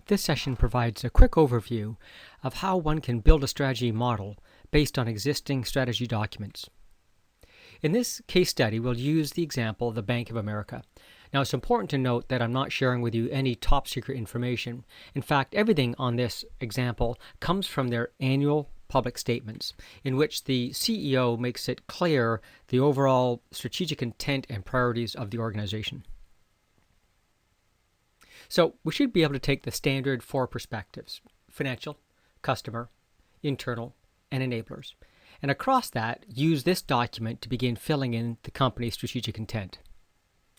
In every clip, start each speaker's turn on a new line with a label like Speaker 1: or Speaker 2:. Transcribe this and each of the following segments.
Speaker 1: This session provides a quick overview of how one can build a strategy model based on existing strategy documents. In this case study, we'll use the example of the Bank of America. Now, it's important to note that I'm not sharing with you any top secret information. In fact, everything on this example comes from their annual public statements, in which the CEO makes it clear the overall strategic intent and priorities of the organization. So we should be able to take the standard 4 perspectives: financial, customer, internal, and enablers. And across that, use this document to begin filling in the company's strategic intent.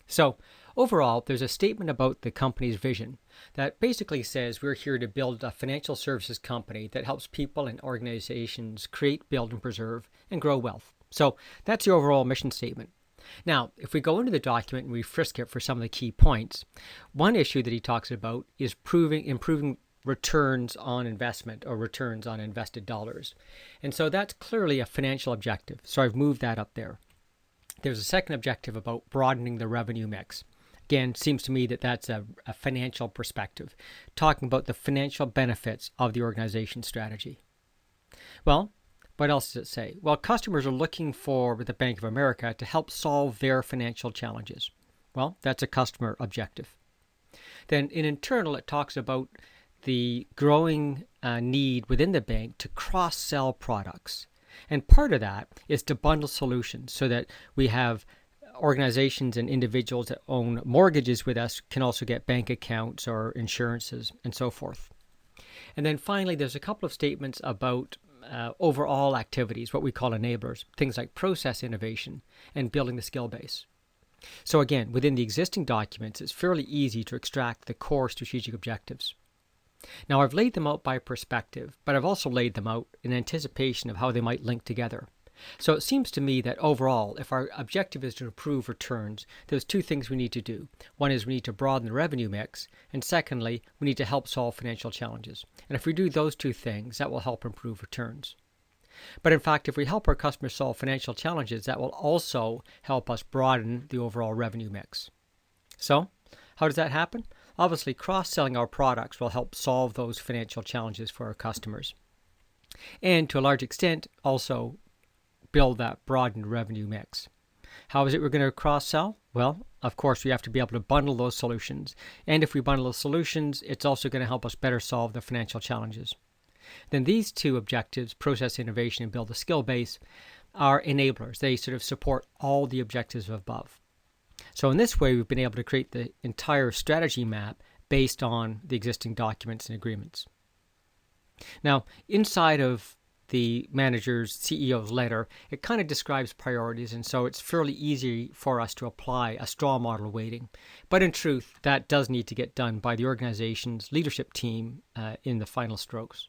Speaker 1: So overall, there's a statement about the company's vision that basically says we're here to build a financial services company that helps people and organizations create, build, and preserve and grow wealth. So that's the overall mission statement. Now, if we go into the document and we frisk it for some of the key points, one issue that he talks about is improving returns on investment or returns on invested dollars. And so that's clearly a financial objective. So I've moved that up there. There's a second objective about broadening the revenue mix. Again, seems to me that that's a financial perspective, talking about the financial benefits of the organization strategy. Well, what else does it say? Well, customers are looking for the Bank of America to help solve their financial challenges. Well, that's a customer objective. Then in internal, it talks about the growing need within the bank to cross-sell products. And part of that is to bundle solutions so that we have organizations and individuals that own mortgages with us can also get bank accounts or insurances and so forth. And then finally, there's a couple of statements about overall activities, what we call enablers, things like process innovation and building the skill base. So again, within the existing documents, it's fairly easy to extract the core strategic objectives. Now, I've laid them out by perspective, but I've also laid them out in anticipation of how they might link together. So it seems to me that overall, if our objective is to improve returns, there's 2 things we need to do. One is we need to broaden the revenue mix, and secondly, we need to help solve financial challenges. And if we do those 2 things, that will help improve returns. But in fact, if we help our customers solve financial challenges, that will also help us broaden the overall revenue mix. So, how does that happen? Obviously, cross-selling our products will help solve those financial challenges for our customers. And to a large extent, also build that broadened revenue mix. How is it we're going to cross-sell? Well, of course, we have to be able to bundle those solutions. And if we bundle those solutions, it's also going to help us better solve the financial challenges. Then these 2 objectives, process innovation and build a skill base, are enablers. They sort of support all the objectives above. So in this way, we've been able to create the entire strategy map based on the existing documents and agreements. Now, inside of the manager's CEO's letter, it kind of describes priorities, and so it's fairly easy for us to apply a straw model weighting. But in truth, that does need to get done by the organization's leadership team in the final strokes.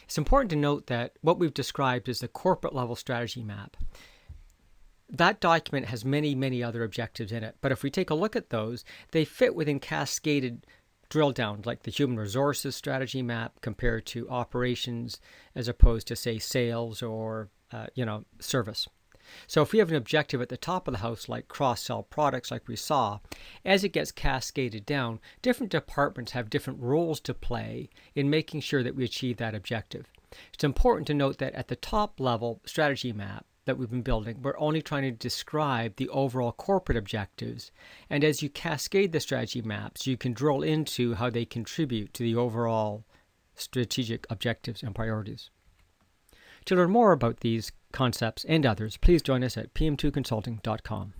Speaker 1: It's important to note that what we've described is the corporate level strategy map. That document has many, many other objectives in it, but if we take a look at those, they fit within cascaded drill down, like the human resources strategy map compared to operations as opposed to, say, sales or service. So if we have an objective at the top of the house like cross-sell products like we saw, as it gets cascaded down, different departments have different roles to play in making sure that we achieve that objective. It's important to note that at the top level strategy map that we've been building, we're only trying to describe the overall corporate objectives. And as you cascade the strategy maps, you can drill into how they contribute to the overall strategic objectives and priorities. To learn more about these concepts and others, please join us at pm2consulting.com.